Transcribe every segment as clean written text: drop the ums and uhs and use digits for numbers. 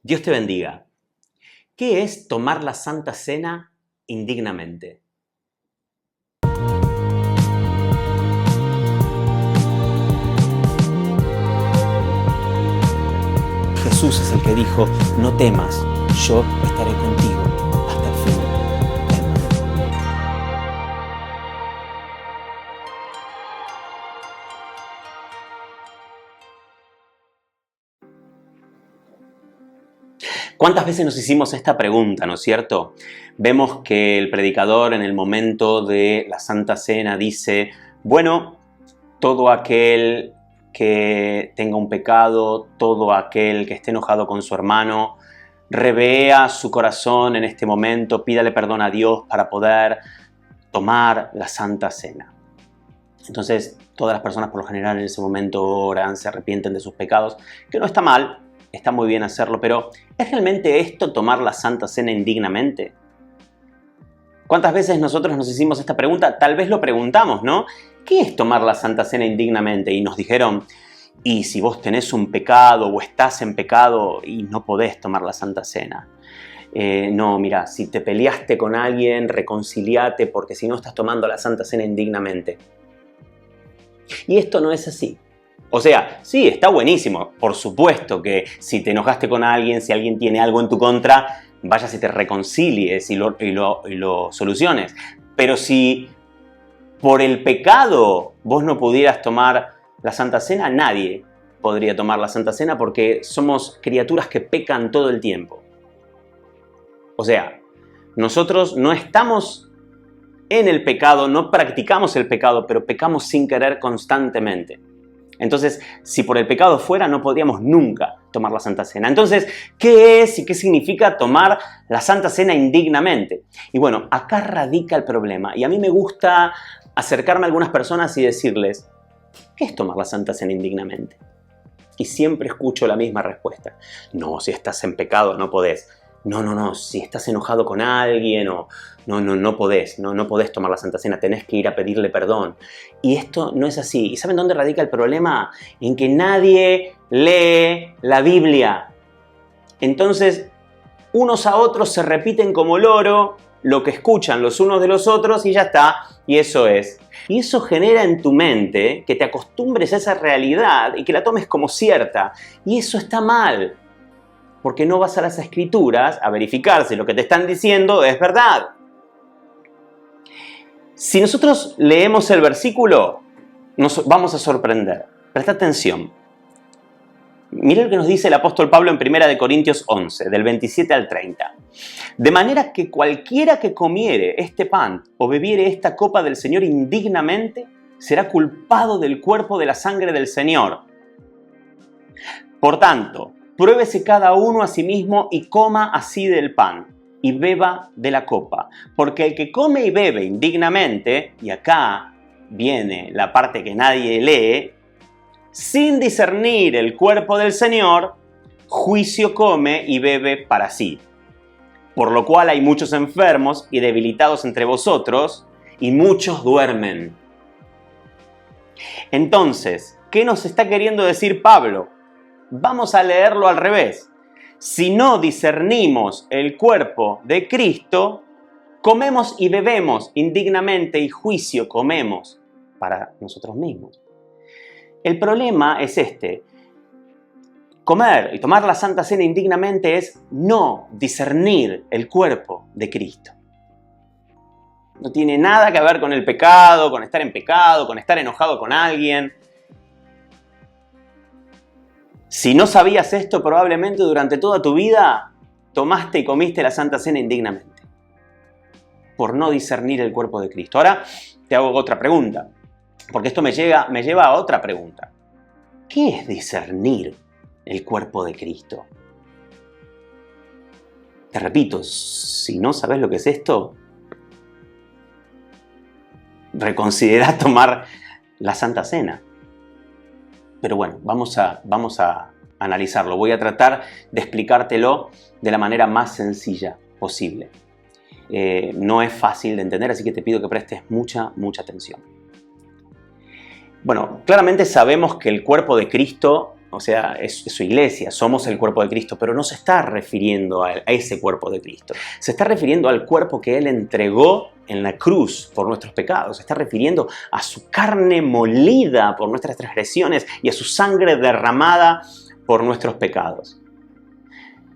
Dios te bendiga. ¿Qué es tomar la Santa Cena indignamente? Jesús es el que dijo, no temas, yo estaré contigo hasta el fin del mundo. ¿Cuántas veces nos hicimos esta pregunta, no es cierto? Vemos que el predicador en el momento de la Santa Cena dice, bueno, todo aquel que tenga un pecado, todo aquel que esté enojado con su hermano, revea su corazón en este momento, pídale perdón a Dios para poder tomar la Santa Cena. Entonces, todas las personas por lo general en ese momento oran, se arrepienten de sus pecados, que no está mal, está muy bien hacerlo, pero ¿es realmente esto tomar la Santa Cena indignamente? ¿Cuántas veces nosotros nos hicimos esta pregunta? Tal vez lo preguntamos, ¿no? ¿Qué es tomar la Santa Cena indignamente? Y nos dijeron, y si vos tenés un pecado o estás en pecado y no podés tomar la Santa Cena. No, mira, si te peleaste con alguien, reconciliate porque si no estás tomando la Santa Cena indignamente. Y esto no es así. O sea, sí, está buenísimo. Por supuesto que si te enojaste con alguien, si alguien tiene algo en tu contra, vayas y te reconcilies y lo soluciones. Pero si por el pecado vos no pudieras tomar la Santa Cena, nadie podría tomar la Santa Cena porque somos criaturas que pecan todo el tiempo. O sea, nosotros no estamos en el pecado, no practicamos el pecado, pero pecamos sin querer constantemente. Entonces, si por el pecado fuera, no podríamos nunca tomar la Santa Cena. Entonces, ¿qué es y qué significa tomar la Santa Cena indignamente? Y bueno, acá radica el problema. Y a mí me gusta acercarme a algunas personas y decirles, ¿qué es tomar la Santa Cena indignamente? Y siempre escucho la misma respuesta. No, si estás en pecado no podés. No, si estás enojado con alguien o no podés tomar la Santa Cena, tenés que ir a pedirle perdón. Y esto no es así. ¿Y saben dónde radica el problema? En que nadie lee la Biblia. Entonces, unos a otros se repiten como loro lo que escuchan los unos de los otros y ya está. Y eso es. Y eso genera en tu mente que te acostumbres a esa realidad y que la tomes como cierta. Y eso está mal. Porque no vas a las Escrituras a verificar si lo que te están diciendo es verdad. Si nosotros leemos el versículo, nos vamos a sorprender. Presta atención. Mira lo que nos dice el apóstol Pablo en 1 Corintios 11, del 27 al 30. De manera que cualquiera que comiere este pan o bebiere esta copa del Señor indignamente, será culpado del cuerpo de la sangre del Señor. Por tanto, pruébese cada uno a sí mismo y coma así del pan y beba de la copa. Porque el que come y bebe indignamente, y acá viene la parte que nadie lee, sin discernir el cuerpo del Señor, juicio come y bebe para sí. Por lo cual hay muchos enfermos y debilitados entre vosotros, y muchos duermen. Entonces, ¿qué nos está queriendo decir Pablo? Vamos a leerlo al revés. Si no discernimos el cuerpo de Cristo, comemos y bebemos indignamente y juicio comemos para nosotros mismos. El problema es este. Comer y tomar la Santa Cena indignamente es no discernir el cuerpo de Cristo. No tiene nada que ver con el pecado, con estar en pecado, con estar enojado con alguien. Si no sabías esto, probablemente durante toda tu vida tomaste y comiste la Santa Cena indignamente, por no discernir el cuerpo de Cristo. Ahora te hago otra pregunta, porque esto me lleva a otra pregunta. ¿Qué es discernir el cuerpo de Cristo? Te repito, si no sabes lo que es esto, reconsidera tomar la Santa Cena. Pero bueno, vamos a analizarlo. Voy a tratar de explicártelo de la manera más sencilla posible. No es fácil de entender, así que te pido que prestes mucha atención. Bueno, claramente sabemos que el cuerpo de Cristo o sea, es su iglesia, somos el cuerpo de Cristo, pero no se está refiriendo a ese cuerpo de Cristo. Se está refiriendo al cuerpo que Él entregó en la cruz por nuestros pecados. Se está refiriendo a su carne molida por nuestras transgresiones y a su sangre derramada por nuestros pecados.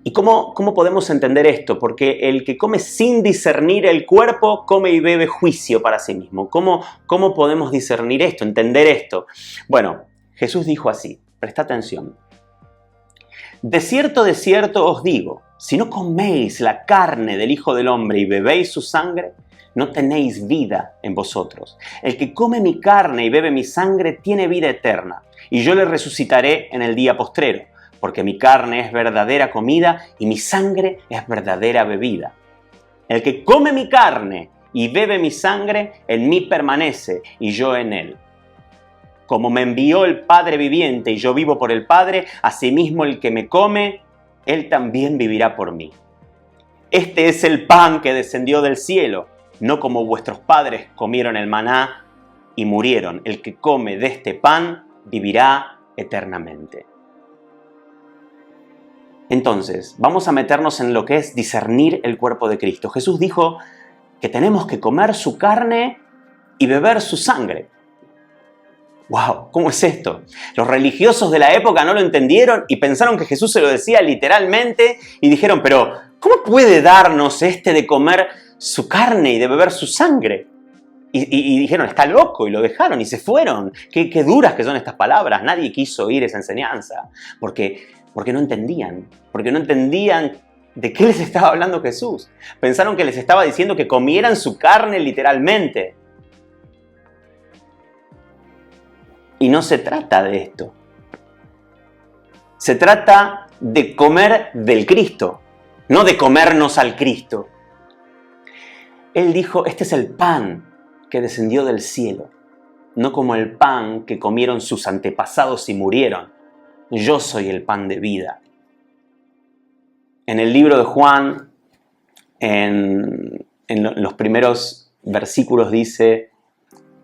¿Y cómo podemos entender esto? Porque el que come sin discernir el cuerpo, come y bebe juicio para sí mismo. ¿Cómo podemos discernir esto, entender esto? Bueno, Jesús dijo así, presta atención. De cierto os digo, si no coméis la carne del Hijo del Hombre y bebéis su sangre, no tenéis vida en vosotros. El que come mi carne y bebe mi sangre tiene vida eterna, y yo le resucitaré en el día postrero, porque mi carne es verdadera comida y mi sangre es verdadera bebida. El que come mi carne y bebe mi sangre, en mí permanece y yo en él. Como me envió el Padre viviente y yo vivo por el Padre, asimismo el que me come, él también vivirá por mí. Este es el pan que descendió del cielo, no como vuestros padres comieron el maná y murieron. El que come de este pan vivirá eternamente. Entonces, vamos a meternos en lo que es discernir el cuerpo de Cristo. Jesús dijo que tenemos que comer su carne y beber su sangre. ¡Wow! ¿Cómo es esto? Los religiosos de la época no lo entendieron y pensaron que Jesús se lo decía literalmente y dijeron, pero ¿cómo puede darnos de comer su carne y de beber su sangre? Y dijeron, está loco, y lo dejaron y se fueron. Qué duras que son estas palabras. Nadie quiso oír esa enseñanza porque no entendían. Porque no entendían de qué les estaba hablando Jesús. Pensaron que les estaba diciendo que comieran su carne literalmente. Y no se trata de esto. Se trata de comer del Cristo, no de comernos al Cristo. Él dijo, este es el pan que descendió del cielo, no como el pan que comieron sus antepasados y murieron. Yo soy el pan de vida. En el libro de Juan, en los primeros versículos dice,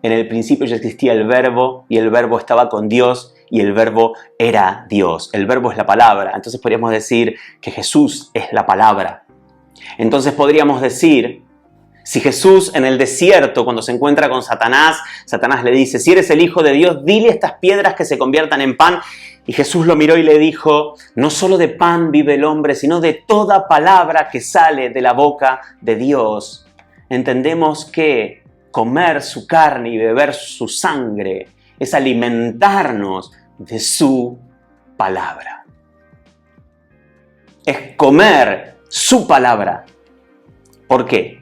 en el principio ya existía el Verbo, y el Verbo estaba con Dios, y el Verbo era Dios. El Verbo es la palabra. Entonces podríamos decir que Jesús es la palabra. Entonces podríamos decir, si Jesús en el desierto, cuando se encuentra con Satanás, Satanás le dice, si eres el Hijo de Dios, dile a estas piedras que se conviertan en pan. Y Jesús lo miró y le dijo, no solo de pan vive el hombre, sino de toda palabra que sale de la boca de Dios. Entendemos que comer su carne y beber su sangre es alimentarnos de su palabra. Es comer su palabra. ¿Por qué?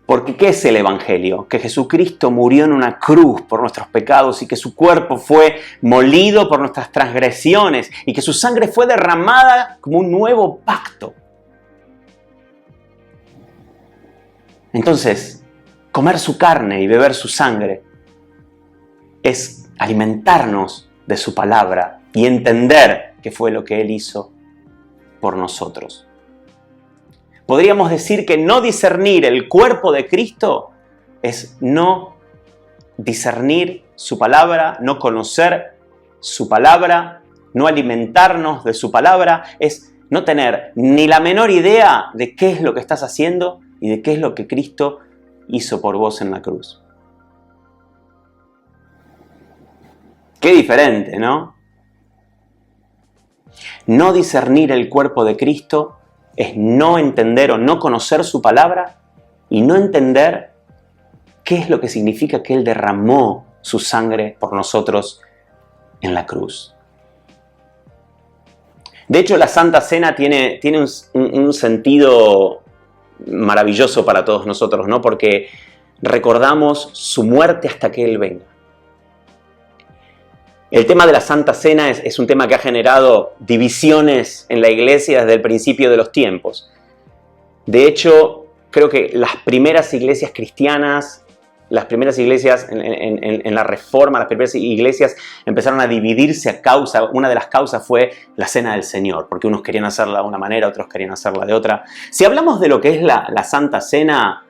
Porque ¿qué es el Evangelio? Que Jesucristo murió en una cruz por nuestros pecados y que su cuerpo fue molido por nuestras transgresiones y que su sangre fue derramada como un nuevo pacto. Entonces, comer su carne y beber su sangre es alimentarnos de su palabra y entender qué fue lo que Él hizo por nosotros. Podríamos decir que no discernir el cuerpo de Cristo es no discernir su palabra, no conocer su palabra, no alimentarnos de su palabra, es no tener ni la menor idea de qué es lo que estás haciendo y de qué es lo que Cristo hizo por vos en la cruz. Qué diferente, ¿no? No discernir el cuerpo de Cristo es no entender o no conocer su palabra y no entender qué es lo que significa que Él derramó su sangre por nosotros en la cruz. De hecho, la Santa Cena tiene un sentido maravilloso para todos nosotros, ¿no? Porque recordamos su muerte hasta que Él venga. El tema de la Santa Cena es un tema que ha generado divisiones en la iglesia desde el principio de los tiempos. De hecho, creo que las primeras iglesias cristianas, las primeras iglesias en la Reforma, las primeras iglesias empezaron a dividirse a causa, una de las causas fue la Cena del Señor, porque unos querían hacerla de una manera, otros querían hacerla de otra. Si hablamos de lo que es la Santa Cena,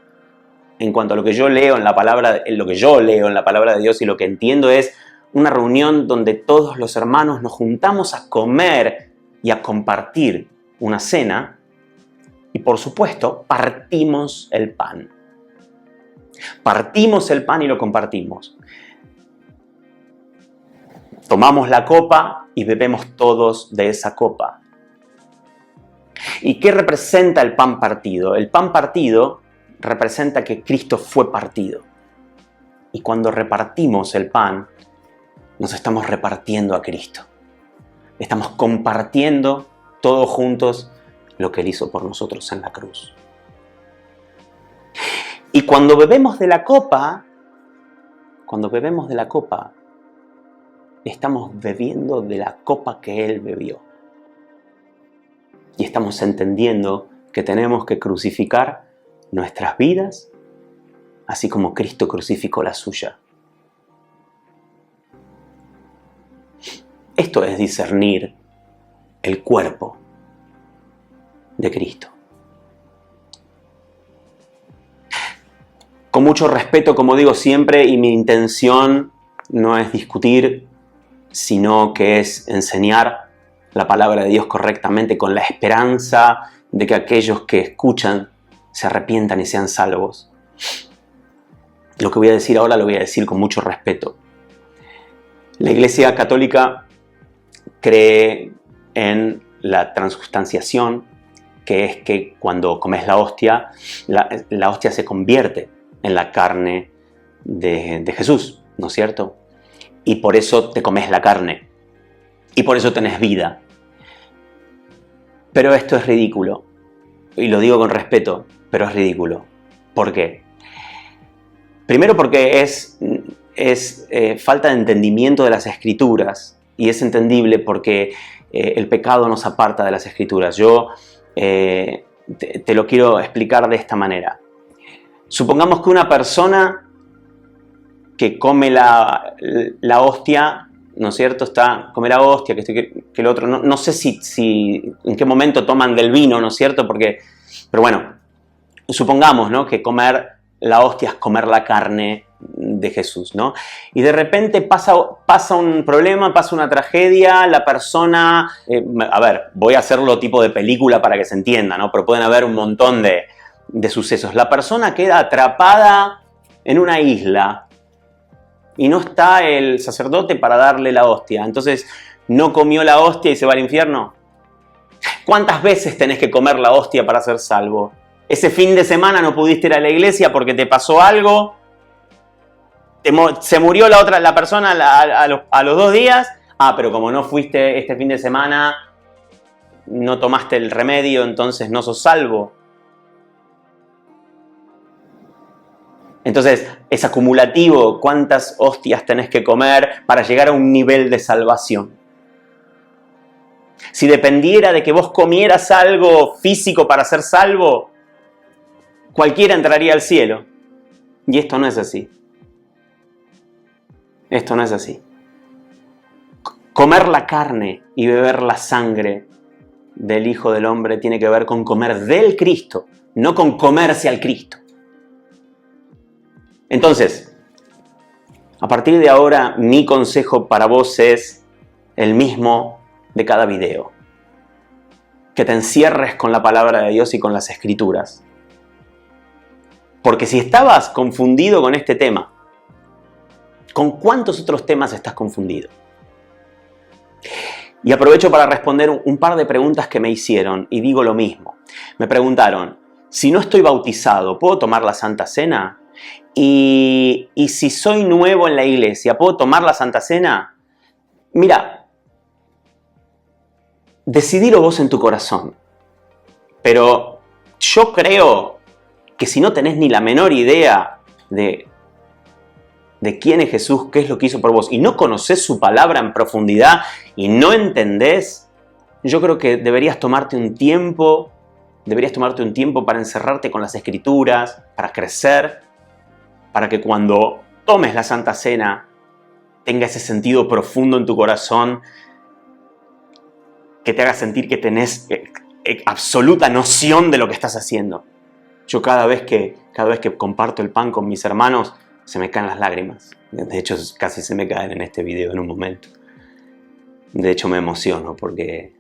en cuanto a lo que yo leo en la palabra de Dios y lo que entiendo es una reunión donde todos los hermanos nos juntamos a comer y a compartir una cena y, por supuesto, partimos el pan. Partimos el pan y lo compartimos. Tomamos la copa y bebemos todos de esa copa. ¿Y qué representa el pan partido? El pan partido representa que Cristo fue partido. Y cuando repartimos el pan, nos estamos repartiendo a Cristo. Estamos compartiendo todos juntos lo que Él hizo por nosotros en la cruz. Y cuando bebemos de la copa, estamos bebiendo de la copa que Él bebió. Y estamos entendiendo que tenemos que crucificar nuestras vidas, así como Cristo crucificó la suya. Esto es discernir el cuerpo de Cristo. Con mucho respeto, como digo siempre, y mi intención no es discutir, sino que es enseñar la palabra de Dios correctamente con la esperanza de que aquellos que escuchan se arrepientan y sean salvos. Lo que voy a decir ahora lo voy a decir con mucho respeto. La Iglesia Católica cree en la transustanciación, que es que cuando comes la hostia se convierte en la carne de Jesús, ¿no es cierto? Y por eso te comes la carne. Y por eso tenés vida. Pero esto es ridículo. Y lo digo con respeto, pero es ridículo. ¿Por qué? Primero porque es falta de entendimiento de las Escrituras. Y es entendible porque el pecado nos aparta de las Escrituras. Yo te lo quiero explicar de esta manera. Supongamos que una persona que come la hostia, ¿no es cierto? Come la hostia, que el otro. No sé si en qué momento toman del vino, ¿no es cierto? Pero bueno, supongamos, ¿no?, que comer la hostia es comer la carne de Jesús, ¿no? Y de repente pasa un problema, pasa una tragedia, la persona... a ver, voy a hacerlo tipo de película para que se entienda, ¿no? Pero pueden haber un montón de sucesos. La persona queda atrapada en una isla y no está el sacerdote para darle la hostia. Entonces, ¿no comió la hostia y se va al infierno? ¿Cuántas veces tenés que comer la hostia para ser salvo? Ese fin de semana no pudiste ir a la iglesia porque te pasó algo. Se murió la persona a los 2 días. Pero como no fuiste este fin de semana, no tomaste el remedio, entonces no sos salvo. Entonces, es acumulativo cuántas hostias tenés que comer para llegar a un nivel de salvación. Si dependiera de que vos comieras algo físico para ser salvo, cualquiera entraría al cielo. Y esto no es así. Esto no es así. Comer la carne y beber la sangre del Hijo del Hombre tiene que ver con comer del Cristo, no con comerse al Cristo. Entonces, a partir de ahora, mi consejo para vos es el mismo de cada video. Que te encierres con la palabra de Dios y con las Escrituras. Porque si estabas confundido con este tema, ¿con cuántos otros temas estás confundido? Y aprovecho para responder un par de preguntas que me hicieron y digo lo mismo. Me preguntaron, si no estoy bautizado, ¿puedo tomar la Santa Cena? Y si soy nuevo en la iglesia, ¿puedo tomar la Santa Cena? Mira, decidilo vos en tu corazón. Pero yo creo que si no tenés ni la menor idea de quién es Jesús, qué es lo que hizo por vos, y no conocés su palabra en profundidad y no entendés, yo creo que deberías tomarte un tiempo para encerrarte con las Escrituras, para crecer, para que cuando tomes la Santa Cena tenga ese sentido profundo en tu corazón que te haga sentir que tenés absoluta noción de lo que estás haciendo. Yo cada vez que comparto el pan con mis hermanos, se me caen las lágrimas. De hecho, casi se me caen en este video en un momento. De hecho, me emociono porque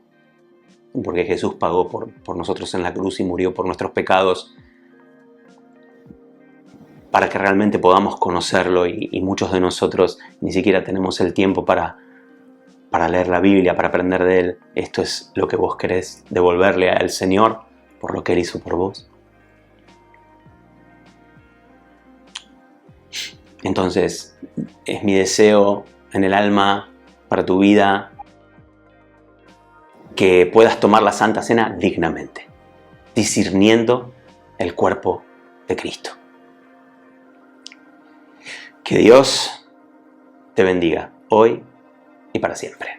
Jesús pagó por nosotros en la cruz y murió por nuestros pecados para que realmente podamos conocerlo, y muchos de nosotros ni siquiera tenemos el tiempo para leer la Biblia, para aprender de Él. Esto es lo que vos querés devolverle al Señor por lo que Él hizo por vos. Entonces, es mi deseo en el alma para tu vida que puedas tomar la Santa Cena dignamente, discerniendo el cuerpo de Cristo. Que Dios te bendiga hoy y para siempre.